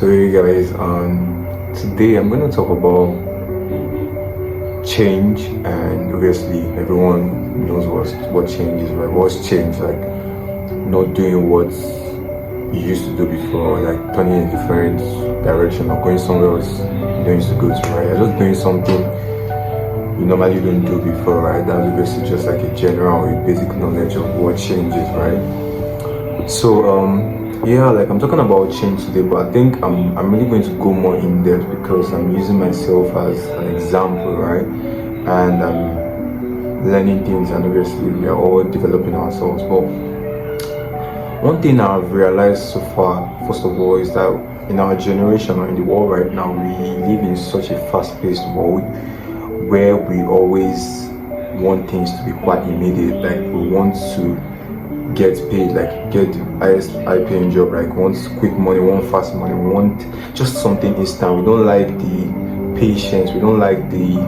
So hey guys, today I'm going to talk about change, and obviously everyone knows what change is, right? What's change? Like not doing what you used to do before, like turning in a different direction or going somewhere else you don't used to go to, right? You're just doing something you normally don't do before, right? That's obviously just like a general or a basic knowledge of what change is, right? So like I'm talking about change today, but I think I'm really going to go more in depth because I'm using myself as an example, right? And I'm learning things, and obviously we are all developing ourselves. But one thing I've realized so far, first of all, is that in our generation or in the world right now, we live in such a fast-paced world where we always want things to be quite immediate. Like we want to get paid, like get the highest high paying job, like want quick money, want fast money, want just something instant. We don't like the patience, we don't like the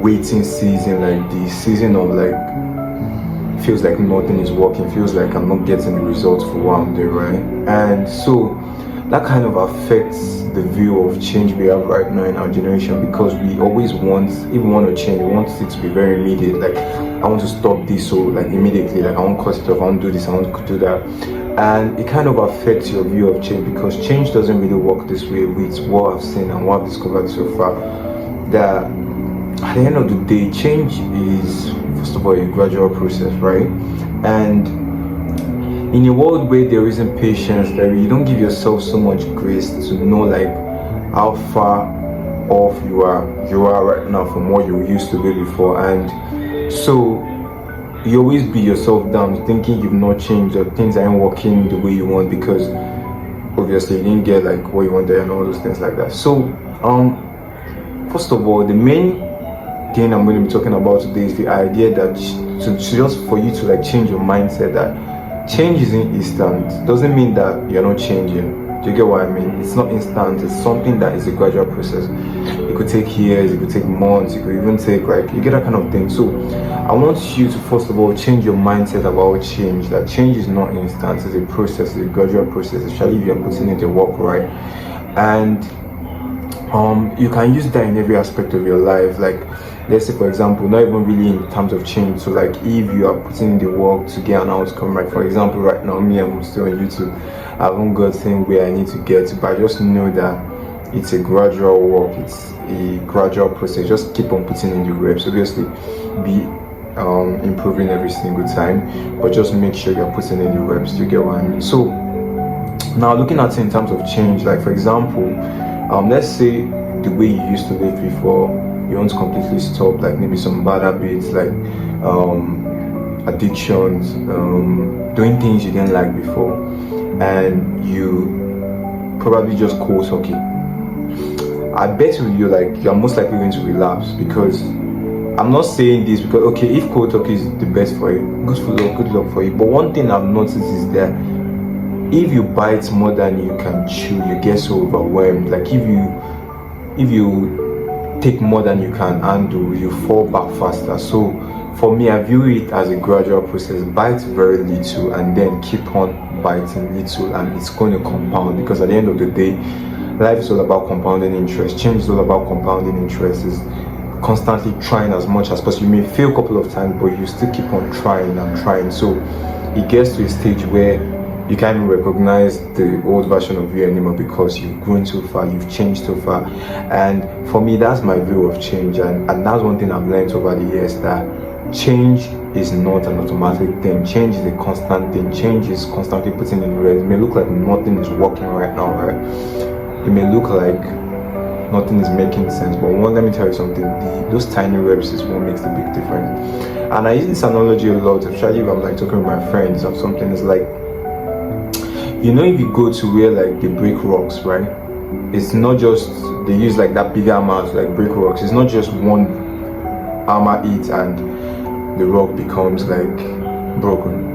waiting season, like the season of like feels like nothing is working, feels like I'm not getting the results for what I'm doing, right? And so that kind of affects the view of change we have right now in our generation, because we always want, even want to change, we want it to be very immediate. Like I want to stop this, so like immediately, like I want to cut it off, I want to do this, I want to do that. And it kind of affects your view of change, because change doesn't really work this way with what I've seen and what I've discovered so far. That at the end of the day, change is first of all a gradual process, right? And in a world where there isn't patience, that you don't give yourself so much grace to know like how far off you are right now from what you used to be before. And so you always beat yourself down thinking you've not changed or things aren't working the way you want, because obviously you didn't get like what you wanted and all those things like that. So first of all, the main thing I'm going to be talking about today is the idea that just for you to like change your mindset, that change isn't instant. Doesn't mean that you're not changing. Do you get what I mean? It's not instant. It's something that is a gradual process. It could take years, it could take months, it could even take like, you get that kind of thing. So I want you to first of all change your mindset about change. That change is not instant. It's a process, it's a gradual process, especially if you're putting in the work, right? And you can use that in every aspect of your life. Like let's say for example, not even really in terms of change, so like if you are putting in the work to get an outcome, right? For example, right now me, I'm still on YouTube, I haven't gotten where I need to get to, but I just know that it's a gradual work, it's a gradual process. Just keep on putting in the reps, obviously be improving every single time, but just make sure you're putting in the reps. You get what I mean? So now looking at it in terms of change, like for example, let's say the way you used to live before, you want to completely stop, like maybe some bad habits, like addictions, doing things you didn't like before, and you probably just quit hockey. I bet you're most likely going to relapse, because I'm not saying this because okay, if cold hockey is the best for you, good luck for you. But one thing I've noticed is that if you bite more than you can chew, you get so overwhelmed. Like if you take more than you can handle, you fall back faster. So for me, I view it as a gradual process. Bite very little and then keep on biting little, and it's going to compound, because at the end of the day, life is all about compounding interest. Change is all about compounding interest. Is constantly trying as much as possible. You may fail a couple of times, but you still keep on trying and trying. So it gets to a stage where you can't even recognize the old version of you anymore, because you've grown so far, you've changed so far. And for me, that's my view of change, and that's one thing I've learned over the years, that change is not an automatic thing. Change is a constant thing. Change is constantly putting in work. It may look like nothing is working right now, right? It may look like nothing is making sense, but let me tell you something, those tiny reps is what makes the big difference. And I use this analogy a lot, especially if I'm like talking with my friends or something. It's like, you know, if you go to where like they break rocks, right? It's not just they use like that bigger hammer to like break rocks. It's not just one hammer hit and the rock becomes like broken.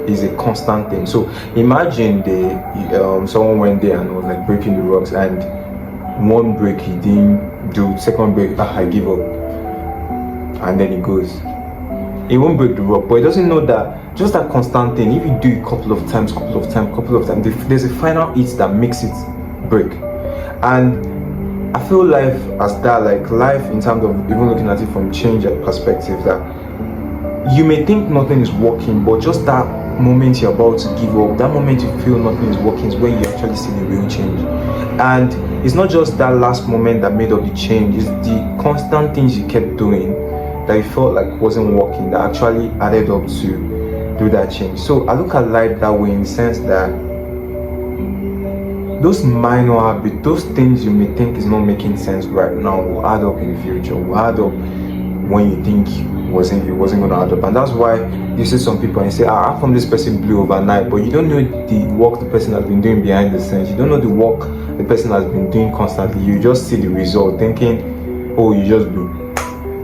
It's a constant thing. So imagine someone went there and was like breaking the rocks, and one break he didn't do, second break, I give up, and then he goes. He won't break the rock, but he doesn't know that just that constant thing, if you do it couple of times, there's a final hit that makes it break. And I feel life as that, like life in terms of even looking at it from change perspective, that you may think nothing is working, but just that moment you're about to give up, that moment you feel nothing is working, is when you actually see the real change. And it's not just that last moment that made up the change, it's the constant things you kept doing that you felt like wasn't working that actually added up to do that change. So I look at life that way, in the sense that those minor habits, those things you may think is not making sense right now, will add up in the future, will add up when you think it wasn't going to add up. And that's why you see some people and you say, how come this person blew overnight? But you don't know the work the person has been doing behind the scenes. You don't know the work the person has been doing constantly. You just see the result thinking, oh, you just blew,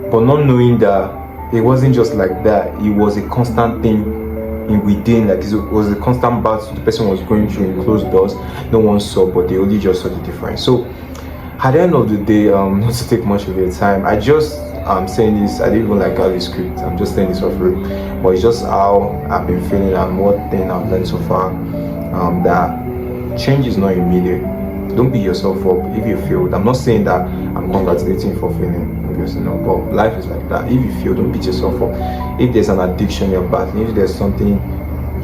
but not knowing that it wasn't just like that. It was a constant thing in within, like it was a constant battle the person was going through in closed doors. No one saw, but they only just saw the difference. So at the end of the day, not to take much of your time, I'm saying this, I didn't even like how the script, I'm just saying this for free, but it's just how I've been feeling and what thing I've learned so far, that change is not immediate. Don't beat yourself up if you failed. I'm not saying that I'm congratulating you for failing, obviously no, but life is like that. If you fail, don't beat yourself up. If there's an addiction you're battling, if there's something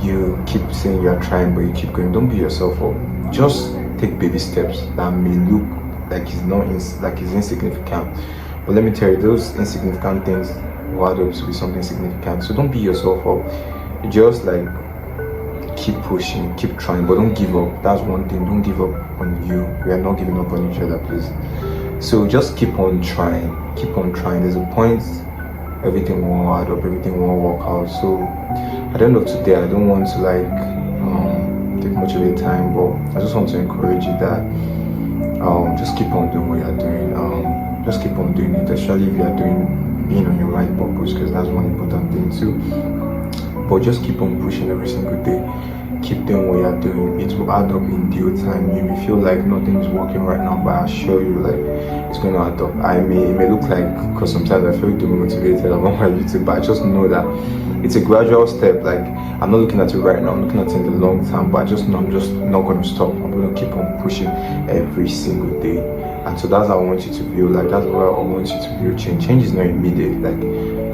you keep saying you're trying but you keep going, don't beat yourself up. Just take baby steps that may look like it's insignificant, but let me tell you, those insignificant things will add up to be something significant. So don't beat yourself up. Just like keep pushing, keep trying, but don't give up. That's one thing. Don't give up on you. We are not giving up on each other, please. So just keep on trying. Keep on trying. There's a point everything won't add up, everything won't work out. So at the end of today, I don't want to take much of your time, but I just want to encourage you that just keep on doing what you're doing. Just keep on doing it, especially if you're being on your right purpose, because that's one important thing too. But just keep on pushing every single day. Keep doing what you're doing. It will add up in due time. You may feel like nothing is working right now, but I assure you, like, it's going to add up. It may look like, because sometimes I feel demotivated about my YouTube, but I just know that it's a gradual step. Like, I'm not looking at it right now, I'm looking at it in the long term, but I just know I'm just not going to stop. I'm going to keep on pushing every single day. And so that's how I want you to view, like, that's what I want you to view change. Change is not immediate. Like,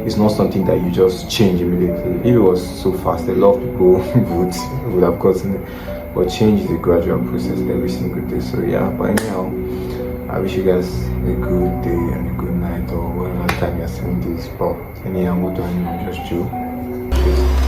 it's not something that you just change immediately. If it was so fast, a lot of people would have gotten it. But change is a gradual process every single day. So yeah, but anyhow, I wish you guys a good day and a good night, or whatever time you're seeing this. But anyhow, what do I know? Just chill.